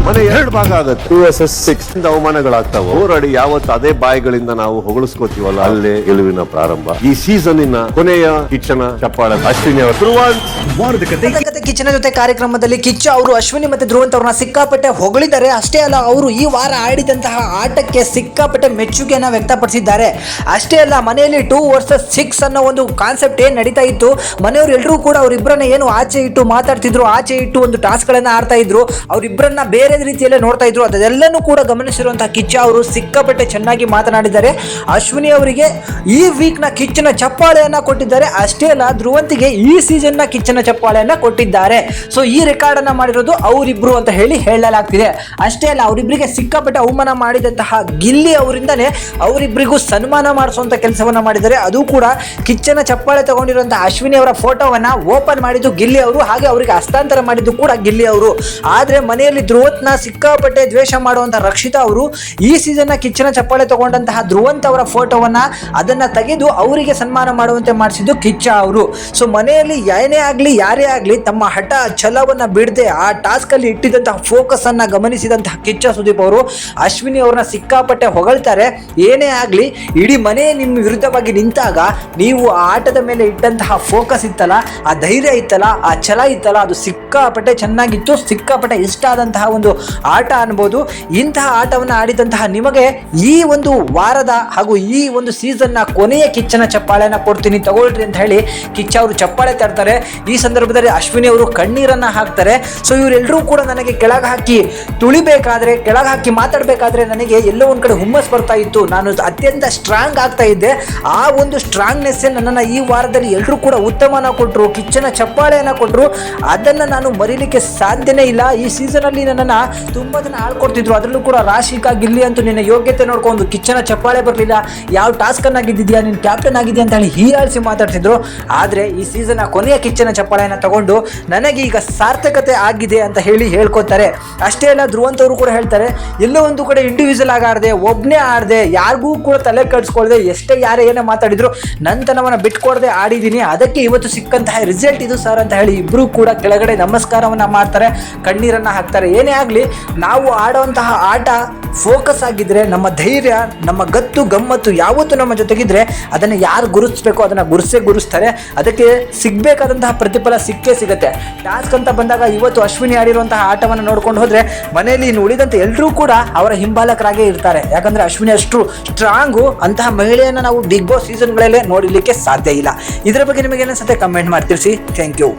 ಮನೆ 2 ಭಾಗ ಆಗುತ್ತೆ. 2 vs 6 ಅವಮಾನಗಳಾಗ್ತಾವ. ಹೋರಾಡಿ ಯಾವತ್ತು ಅದೇ ಬಾಯಿಗಳಿಂದ ನಾವು ಹೊಗಳಿಸ್ಕೋತೀವಲ್ಲ, ಅಲ್ಲೇ ಗೆಲುವಿನ ಪ್ರಾರಂಭ. ಈ ಸೀಸನ್ ಕೊನೆಯ ಕಿಚ್ಚನ ಚಪ್ಪಾಳೆ ಅಶ್ವಿನಿ ಅವರು ಕಿಚ್ಚನ ಜೊತೆ ಕಾರ್ಯಕ್ರಮದಲ್ಲಿ ಕಿಚ್ಚ ಅವರು ಅಶ್ವಿನಿ ಮತ್ತೆ ಧ್ರುವಂತ್ ಅವ್ರನ್ನ ಸಿಕ್ಕಾಪಟ್ಟೆ ಹೊಗಳಿದ್ದಾರೆ. ಅಷ್ಟೇ ಅಲ್ಲ, ಅವರು ಈ ವಾರ ಆಡಿದಂತಹ ಆಟಕ್ಕೆ ಸಿಕ್ಕಾಪಟ್ಟೆ ಮೆಚ್ಚುಗೆಯನ್ನ ವ್ಯಕ್ತಪಡಿಸಿದ್ದಾರೆ. ಅಷ್ಟೇ ಅಲ್ಲ, ಮನೆಯಲ್ಲಿ 2 vs 6 ಅನ್ನೋ ಒಂದು ಕಾನ್ಸೆಪ್ಟ್ ಏನ್ ನಡೀತಾ ಇತ್ತು, ಮನೆಯವರು ಎಲ್ಲರೂ ಕೂಡ ಅವರಿಬ್ಬರನ್ನ ಏನು ಆಚೆ ಇಟ್ಟು ಮಾತಾಡ್ತಿದ್ರು, ಆಚೆ ಇಟ್ಟು ಒಂದು ಟಾಸ್ಕ್ ಗಳನ್ನ ಆಡ್ತಾ ಇದ್ರು, ಅವರಿಬ್ಬರನ್ನ ಬೇರೆ ರೀತಿಯಲ್ಲೇ ನೋಡ್ತಾ ಇದ್ರು. ಅದೆಲ್ಲನೂ ಕೂಡ ಗಮನಿಸಿರುವಂತಹ ಕಿಚ್ಚ ಅವರು ಸಿಕ್ಕಾಪಟ್ಟೆ ಚೆನ್ನಾಗಿ ಮಾತನಾಡಿದ್ದಾರೆ. ಅಶ್ವಿನಿ ಅವರಿಗೆ ಈ ವೀಕ್ ನ ಕಿಚ್ಚನ ಚಪ್ಪಾಳೆಯನ್ನ ಕೊಟ್ಟಿದ್ದಾರೆ. ಅಷ್ಟೇ ಅಲ್ಲ, ಧ್ರುವಂತಿಗೆ ಈ ಸೀಸನ್ ನ ಕಿಚ್ಚನ ಚಪ್ಪಾಳೆಯನ್ನ ಕೊಟ್ಟಿದ್ದಾರೆ. ಸೊ ಈ ರೆಕಾರ್ಡ್ ಅನ್ನ ಮಾಡಿರೋದು ಅವರಿಬ್ರು ಅಂತ ಹೇಳಲಾಗ್ತಿದೆ. ಅಷ್ಟೇ ಅಲ್ಲ, ಅವರಿಬ್ಬರಿಗೆ ಸಿಕ್ಕಾಪಟ್ಟೆ ಅವಮಾನ ಮಾಡಿದಂತಹ ಗಿಲ್ಲಿ ಅವರಿಂದನೇ ಅವರಿಬ್ಬರಿಗೂ ಸನ್ಮಾನ ಮಾಡಿಸುವಂತ ಕೆಲಸವನ್ನ ಮಾಡಿದ್ದಾರೆ. ಅದು ಕೂಡ ಕಿಚ್ಚನ ಚಪ್ಪಾಳೆ ತಗೊಂಡಿರುವಂತಹ ಅಶ್ವಿನಿ ಅವರ ಫೋಟೋವನ್ನ ಓಪನ್ ಮಾಡಿದ್ದು ಗಿಲ್ಲಿ ಅವರು, ಹಾಗೆ ಅವರಿಗೆ ಹಸ್ತಾಂತರ ಮಾಡಿದ್ದು ಕೂಡ ಗಿಲ್ಲಿ ಅವರು. ಆದ್ರೆ ಮನೆಯಲ್ಲಿ ಧ್ರುವಂತ್ನ ಸಿಕ್ಕಾಪಟ್ಟೆ ದ್ವೇಷ ಮಾಡುವಂತಹ ರಕ್ಷಿತಾ ಅವರು ಈ ಸೀಸನ್ ನ ಕಿಚ್ಚನ ಚಪ್ಪಾಳೆ ತಗೊಂಡಂತಹ ಧ್ರುವಂತ್ ಅವರ ಫೋಟೋವನ್ನ ಅದನ್ನ ತೆಗೆದು ಅವರಿಗೆ ಸನ್ಮಾನ ಮಾಡುವಂತೆ ಮಾಡಿಸಿದ್ದು ಕಿಚ್ಚ ಅವರು. ಸೊ ಮನೆಯಲ್ಲಿ ಏನೇ ಆಗ್ಲಿ ಯಾರೇ ಆಗ್ಲಿ ತಮ್ಮ ಹಠ ಛಲವನ್ನ ಬಿಡದೆ ಆ ಟಾಸ್ಕ್ ಅಲ್ಲಿ ಇಟ್ಟಿದಂತಹ ಫೋಕಸ್ ಅನ್ನ ಗಮನಿಸಿದಂತಹ ಕಿಚ್ಚ ಸುದೀಪ್ ಅವರು ಅಶ್ವಿನಿ ಅವ್ರನ್ನ ಸಿಕ್ಕಾಪಟ್ಟೆ ಹೊಗಳ್ತಾರೆ. ಏನೇ ಆಗ್ಲಿ, ಇಡೀ ಮನೆ ನಿಮ್ಮ ವಿರುದ್ಧವಾಗಿ ನಿಂತಾಗ ನೀವು ಆ ಆಟದ ಮೇಲೆ ಇಟ್ಟಂತಹ ಫೋಕಸ್ ಇತ್ತಲ್ಲ, ಆ ಧೈರ್ಯ ಇತ್ತಲ್ಲ, ಆ ಛಲ ಇತ್ತಲ್ಲ, ಅದು ಸಿಕ್ಕಾಪಟ್ಟೆ ಚೆನ್ನಾಗಿತ್ತು. ಸಿಕ್ಕಾಪಟ್ಟೆ ಇಷ್ಟ ಆದಂತಹ ಒಂದು ಆಟ ಅನ್ಬೋದು. ಇಂತಹ ಆಟವನ್ನು ಆಡಿದಂತಹ ನಿಮಗೆ ಈ ಒಂದು ವಾರದ ಹಾಗೂ ಈ ಒಂದು ಸೀಸನ್ ನ ಕೊನೆಯ ಕಿಚ್ಚನ ಚಪ್ಪಾಳೆನ ಕೊಡ್ತೀನಿ, ತಗೊಳ್ರಿ ಅಂತ ಹೇಳಿ ಕಿಚ್ಚ ಅವರು ಚಪ್ಪಾಳೆ ತರ್ತಾರೆ. ಈ ಸಂದರ್ಭದಲ್ಲಿ ಅಶ್ವಿನಿ ಅವರು ಕಣ್ಣೀರನ್ನ ಹಾಕ್ತಾರೆ. ಸೊ ಇವರೆಲ್ಲರೂ ಕೂಡ ನನಗೆ ಕೆಳಗೆ ಹಾಕಿ ತುಳಿಬೇಕಾದ್ರೆ, ಕೆಳಗೆ ಹಾಕಿ ಮಾತಾಡಬೇಕಾದ್ರೆ ನನಗೆ ಎಲ್ಲೋ ಒಂದ್ ಕಡೆ ಹುಮ್ಮಸ್ ಬರ್ತಾ ಇತ್ತು. ನಾನು ಅತ್ಯಂತ ಸ್ಟ್ರಾಂಗ್ ಆಗ್ತಾ ಇದ್ದೆ. ಆ ಒಂದು ಸ್ಟ್ರಾಂಗ್ನೆಸ್ ನನ್ನನ್ನು ಈ ವಾರದಲ್ಲಿ ಎಲ್ಲರೂ ಕೂಡ ಉತ್ತಮನ ಕೊಟ್ಟರು, ಕಿಚ್ಚನ ಚಪ್ಪಾಳೆಯನ್ನ ಕೊಟ್ಟರು. ಅದನ್ನ ನಾನು ಮರೀಲಿಕ್ಕೆ ಸಾಧ್ಯನೇ ಇಲ್ಲ. ಈ ಸೀಸನ್ ಅಲ್ಲಿ ನನ್ನನ್ನು ತುಂಬಾ ಜನ ಆಳ್ಕೊಡ್ತಿದ್ರು. ಅದರಲ್ಲೂ ಕೂಡ ರಾಶಿಕಾ, ಗಿಲ್ಲಿ ಅಂತೂ ನಿನ್ನ ಯೋಗ್ಯತೆ ನೋಡ್ಕೊಂಡು ಕಿಚ್ಚನ ಚಪ್ಪಾಳೆ ಬರಲಿಲ್ಲ, ಯಾವ ಟಾಸ್ಕ್ ಅನ್ನ ಗೆದ್ದಿದ್ಯಾ, ನೀನು ಕ್ಯಾಪ್ಟನ್ ಆಗಿದ್ಯಾ ಅಂತ ಹೇಳಿ ಹೀಯಾಳಿಸಿ ಮಾತಾಡ್ತಿದ್ರು. ಆದ್ರೆ ಈ ಸೀಸನ್ ಕೊನೆಯ ಕಿಚ್ಚನ ಚಪ್ಪಾಳೆಯನ್ನ ತಗೊಂಡು ನನಗೆ ಈಗ ಸಾರ್ಥಕತೆ ಆಗಿದೆ ಅಂತ ಹೇಳ್ಕೊತಾರೆ. ಅಷ್ಟೇ ಅಲ್ಲ, ಧ್ರುವಂತ್ ಅವರು ಕೂಡ ಹೇಳ್ತಾರೆ, ಎಲ್ಲೋ ಒಂದು ಕಡೆ ಇಂಡಿವಿಜುವಲ್ ಆಗಿ ಆಡದೆ, ಒಬ್ಬನೇ ಆಡದೆ, ಯಾರಿಗೂ ಕೂಡ ತಲೆ ಕೆಡಿಸ್ಕೊಳ್ದೆ, ಎಷ್ಟೇ ಯಾರೇ ಏನೇ ಮಾತಾಡಿದ್ರು ನಂತನವನ್ನ ಬಿಟ್ಕೊಡದೆ ಆಡಿದ್ದೀನಿ, ಅದಕ್ಕೆ ಇವತ್ತು ಸಿಕ್ಕಂತಹ ರಿಸಲ್ಟ್ ಇದು ಸರ್ ಅಂತ ಹೇಳಿ ಇಬ್ರು ಕೂಡ ಕೆಳಗಡೆ ನಮಸ್ಕಾರವನ್ನ ಮಾಡ್ತಾರೆ, ಕಣ್ಣೀರನ್ನ ಹಾಕ್ತಾರೆ. ಏನೇ ಆಗ್ಲಿ, ನಾವು ಆಡುವಂತಹ ಆಟ ಫೋಕಸ್ ಆಗಿದ್ರೆ, ನಮ್ಮ ಧೈರ್ಯ, ನಮ್ಮ ಗತ್ತು ಗಮ್ಮತ್ತು ಯಾವತ್ತು ನಮ್ಮ ಜೊತೆಗಿದ್ರೆ ಅದನ್ನ ಯಾರು ಗುರುತಿಸ್ಬೇಕು ಅದನ್ನ ಗುರುಸ್ತಾರೆ. ಅದಕ್ಕೆ ಸಿಗ್ಬೇಕಾದಂತಹ ಪ್ರತಿಫಲ ಸಿಕ್ಕೇ ಸಿಗುತ್ತೆ. ಟಾಸ್ಕ್ ಅಂತ ಬಂದಾಗ ಇವತ್ತು ಅಶ್ವಿನಿ ಆಡಿರುವಂತಹ ಆಟವನ್ನು ನೋಡ್ಕೊಂಡು ಹೋದ್ರೆ ಮನೆಯಲ್ಲಿ ಇನ್ನು ಉಳಿದಂತೆ ಎಲ್ಲರೂ ಕೂಡ ಅವರ ಹಿಂಬಾಲಕರಾಗೇ ಇರ್ತಾರೆ. ಯಾಕಂದ್ರೆ ಅಶ್ವಿನಿ ಅಷ್ಟು ಸ್ಟ್ರಾಂಗು, ಅಂತಹ ಮಹಿಳೆಯನ್ನ ನಾವು ಬಿಗ್ ಬಾಸ್ ಸೀಸನ್ಗಳಲ್ಲೇ ನೋಡಲಿಕ್ಕೆ ಸಾಧ್ಯ ಇಲ್ಲ. ಇದರ ಬಗ್ಗೆ ನಿಮಗೆ ಏನಿಸುತ್ತೆ ಕಮೆಂಟ್ ಮಾಡಿ ತಿಳಿಸಿ. Thank you.